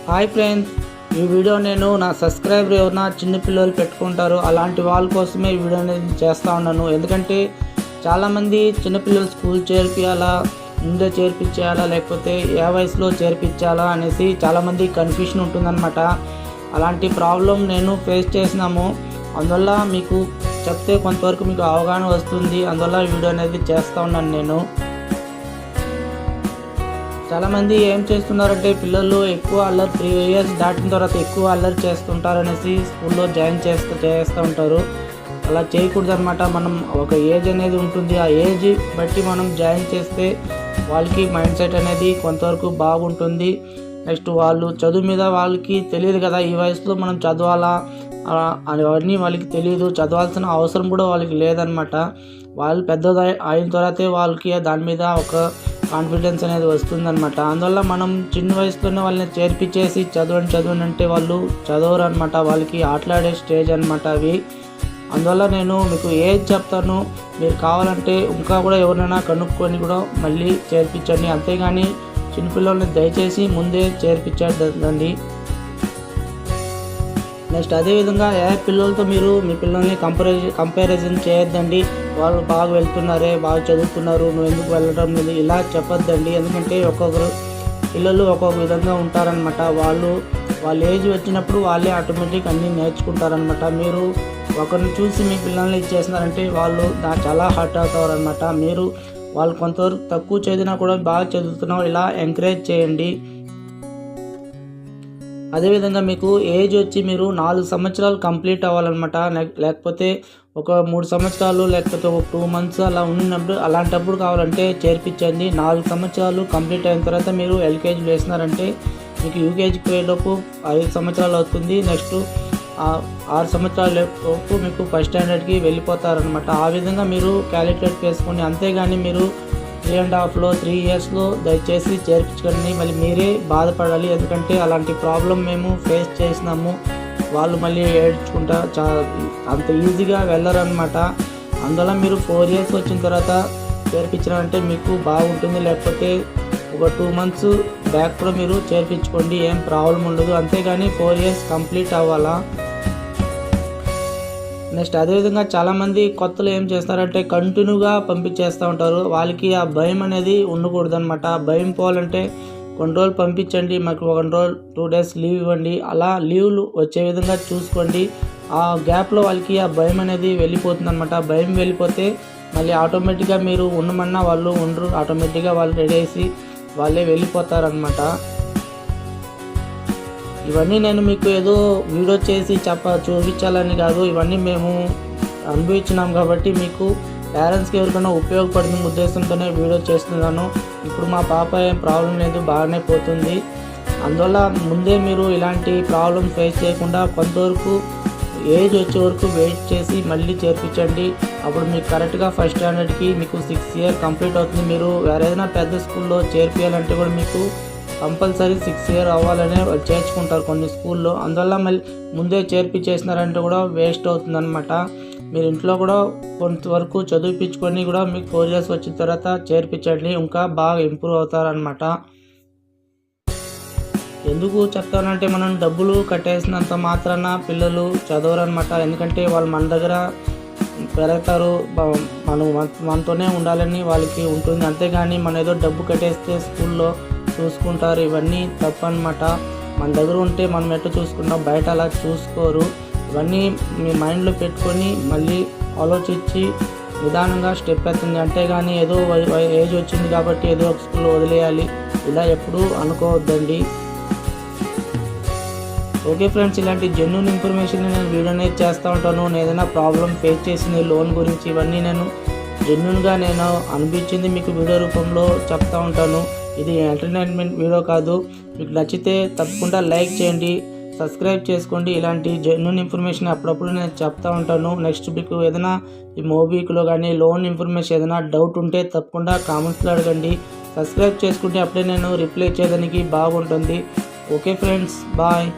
Hi friends, ఈ video నేను నా సబ్స్క్రైబర్ ఎవరైనా చిన్న పిల్లలు పెట్టుకుంటారో అలాంటి వాళ్ళ కోసమే ఈ వీడియో అనేది చేస్తూ ఉన్నాను. ఎందుకంటే చాలామంది చిన్నపిల్లలు స్కూల్ చేర్పించాలా, ముందే చేర్పించాలా, లేకపోతే ఏ వయసులో చేర్పించాలా అనేసి చాలామంది కన్ఫ్యూషన్ ఉంటుందన్నమాట. అలాంటి ప్రాబ్లం నేను ఫేస్ చేసినాము. అందువల్ల మీకు చెప్తే కొంతవరకు మీకు అవగాహన వస్తుంది. అందువల్ల ఈ వీడియో అనేది చేస్తూ ఉన్నాను నేను. చాలామంది ఏం చేస్తున్నారంటే పిల్లలు ఎక్కువ అల్లరి 3 years దాటిన తర్వాత ఎక్కువ అల్లరి చేస్తుంటారనేసి స్కూల్లో జాయిన్ చేస్తూ ఉంటారు. అలా చేయకూడదు అనమాట. మనం ఒక ఏజ్ అనేది ఉంటుంది, ఆ ఏజ్ బట్టి మనం జాయిన్ చేస్తే వాళ్ళకి మైండ్ సెట్ అనేది కొంతవరకు బాగుంటుంది. నెక్స్ట్ వాళ్ళు చదువు మీద వాళ్ళకి తెలియదు కదా, ఈ వయసులో మనం చదవాలా అవన్నీ వాళ్ళకి తెలియదు. చదవాల్సిన అవసరం కూడా వాళ్ళకి లేదనమాట. వాళ్ళు పెద్ద అయిన తర్వాతే వాళ్ళకి దాని మీద ఒక కాన్ఫిడెన్స్ అనేది వస్తుందన్నమాట. అందువల్ల మనం చిన్న వయసులోనే వాళ్ళని చేర్పించేసి చదవండి అంటే వాళ్ళు చదవరు అనమాట. వాళ్ళకి ఆటలాడే స్టేజ్ అనమాట అవి. అందువల్ల నేను మీకు ఏజ్ చెప్తాను, మీరు కావాలంటే ఇంకా కూడా ఎవరైనా కనుక్కొని కూడా మళ్ళీ చేర్పించండి. అంతేగాని చిన్నపిల్లల్ని దయచేసి ముందే చేర్పించండి. నెక్స్ట్ అదేవిధంగా ఏ పిల్లలతో మీరు మీ పిల్లల్ని కంపారిజన్ చేయొద్దండి. వాళ్ళు బాగా వెళ్తున్నారే, బాగా చదువుతున్నారు, నువ్వు ఎందుకు వెళ్ళడం లేదు ఇలా చెప్పొద్దండి. ఎందుకంటే ఒక్కొక్కరు పిల్లలు ఒక్కొక్క విధంగా ఉంటారనమాట. వాళ్ళ ఏజ్ వచ్చినప్పుడు వాళ్ళే ఆటోమేటిక్ అన్నీ నేర్చుకుంటారనమాట. మీరు ఒకరిని చూసి మీ పిల్లల్ని ఇచ్చేస్తున్నారంటే వాళ్ళు చాలా హర్ట్ అవుతారనమాట. మీరు వాళ్ళు కొంతవరకు తక్కువ చదివినా కూడా బాగా చదువుతున్నావు ఇలా ఎంకరేజ్ చేయండి. అదేవిధంగా మీకు ఏజ్ వచ్చి మీరు 4 సంవత్సరాలు కంప్లీట్ అవ్వాలన్నమాట. లేకపోతే ఒక 3 సంవత్సరాలు లేకపోతే ఒక 2 months అలా ఉన్నప్పుడు అలాంటప్పుడు కావాలంటే చేర్పించండి. 4 సంవత్సరాలు కంప్లీట్ అయిన తర్వాత మీరు ఎల్కేజీ వేసినారంటే మీకు యూకేజీకి పోయేలోపు 5 సంవత్సరాలు అవుతుంది. నెక్స్ట్ 6 సంవత్సరాల లోపు మీకు ఫస్ట్ స్టాండర్డ్కి వెళ్ళిపోతారనమాట. ఆ విధంగా మీరు క్యాలిక్యులేట్ చేసుకోండి. అంతేగాని మీరు 3 yearsలో దయచేసి చేర్పించుకొని మళ్ళీ మీరే బాధపడాలి. ఎందుకంటే అలాంటి ప్రాబ్లం మేము ఫేస్ చేసినాము. వాళ్ళు మళ్ళీ ఏడ్చుకుంటా అంత ఈజీగా వెళ్ళరనమాట. అందువల్ల మీరు 4 years వచ్చిన తర్వాత చేర్పించారంటే మీకు బాగుంటుంది. లేకపోతే ఒక 2 months బ్యాక్ కూడా మీరు చేర్పించుకోండి, ఏం ప్రాబ్లం ఉండదు. అంతేగాని 4 years కంప్లీట్ అవ్వాలా. నెక్స్ట్ అదేవిధంగా చాలామంది కొత్తలు ఏం చేస్తారంటే కంటిన్యూగా పంపించేస్తూ ఉంటారు. వాళ్ళకి ఆ భయం అనేది ఉండకూడదు అనమాట. భయం పోవాలంటే కొన్ని రోజులు పంపించండి, మాకు 1 రోజు 2 days లీవ్ ఇవ్వండి. అలా లీవ్లు వచ్చే విధంగా చూసుకోండి. ఆ గ్యాప్లో వాళ్ళకి ఆ భయం అనేది వెళ్ళిపోతుంది అనమాట. భయం వెళ్ళిపోతే మళ్ళీ ఆటోమేటిక్గా మీరు ఉండమన్నా వాళ్ళు ఉండరు. ఆటోమేటిక్గా వాళ్ళు రెడీ చేసి వాళ్ళే వెళ్ళిపోతారనమాట. ఇవన్నీ నేను మీకు ఏదో వీడియో చేసి చూపించాలని కాదు, ఇవన్నీ మేము అనుభవించినాం కాబట్టి మీకు పేరెంట్స్కి ఎవరికైనా ఉపయోగపడుతున్న ఉద్దేశంతోనే వీడియో చేస్తున్నాను. ఇప్పుడు మా పాప ఏం ప్రాబ్లం లేదు, బాగానే పోతుంది. అందువల్ల ముందే మీరు ఇలాంటి ప్రాబ్లం ఫేస్ చేయకుండా కొంతవరకు ఏజ్ వచ్చే వరకు వెయిట్ చేసి మళ్ళీ చేర్పించండి. అప్పుడు మీకు కరెక్ట్గా ఫస్ట్ స్టాండర్డ్కి మీకు 6 years కంప్లీట్ అవుతుంది. మీరు వేరేదైనా పెద్ద స్కూల్లో చేర్పించాలంటే కూడా మీకు కంపల్సరీ 6 years అవ్వాలనే చేర్చుకుంటారు కొన్ని స్కూల్లో. అందువల్ల మళ్ళీ ముందే చేర్పించేసినారంటే కూడా వేస్ట్ అవుతుందన్నమాట. మీరు ఇంట్లో కూడా కొంతవరకు చదివించుకొని కూడా మీకు 4 years వచ్చిన తర్వాత చేర్పించండి, ఇంకా బాగా ఇంప్రూవ్ అవుతారనమాట. ఎందుకు చెప్తానంటే మనం డబ్బులు కట్టేసినంత మాత్రాన పిల్లలు చదవరనమాట. ఎందుకంటే వాళ్ళు మన దగ్గర పెరుగుతారు, మనతోనే ఉండాలని వాళ్ళకి ఉంటుంది. అంతేగాని మనం ఏదో డబ్బు కట్టేస్తే స్కూల్లో చూసుకుంటారు, ఇవన్నీ తప్పనమాట. మన దగ్గర ఉంటే మనం ఎట్లా చూసుకుంటాం, బయట అలా చూసుకోరు. ఇవన్నీ మీ మైండ్లో పెట్టుకొని మళ్ళీ ఆలోచించి నిదానంగా స్టెప్ అవుతుంది. అంతేగాని ఏదో ఏజ్ వచ్చింది కాబట్టి ఏదో ఒక స్కూల్లో వదిలేయాలి ఇలా ఎప్పుడూ అనుకోవద్దండి. ఓకే ఫ్రెండ్స్, ఇలాంటి జెన్యూన్ ఇన్ఫర్మేషన్ నేను వీడియో అనేది చేస్తూ ఉంటాను. నేను ఏదైనా ప్రాబ్లం ఫేస్ చేసింది లోన్ గురించి ఇవన్నీ నేను జెన్యూన్గా నేను అనిపించింది మీకు వీడియో రూపంలో చెప్తూ ఉంటాను. ఇది ఎంటర్టైన్మెంట్ వీడియో కాదు. మీకు నచ్చితే తప్పకుండా లైక్ చేయండి, సబ్స్క్రైబ్ చేసుకోండి. ఇలాంటి జెన్యూన్ ఇన్ఫర్మేషన్ అప్పుడప్పుడు నేను చెప్తూ ఉంటాను. నెక్స్ట్ మీకు ఏదైనా ఈ మోబీక్లో కానీ లోన్ ఇన్ఫర్మేషన్ ఏదైనా డౌట్ ఉంటే తప్పకుండా కామెంట్స్లో అడగండి. సబ్స్క్రైబ్ చేసుకుంటే అప్పుడే నేను రిప్లై చేయడానికి బాగుంటుంది. Okay friends, bye.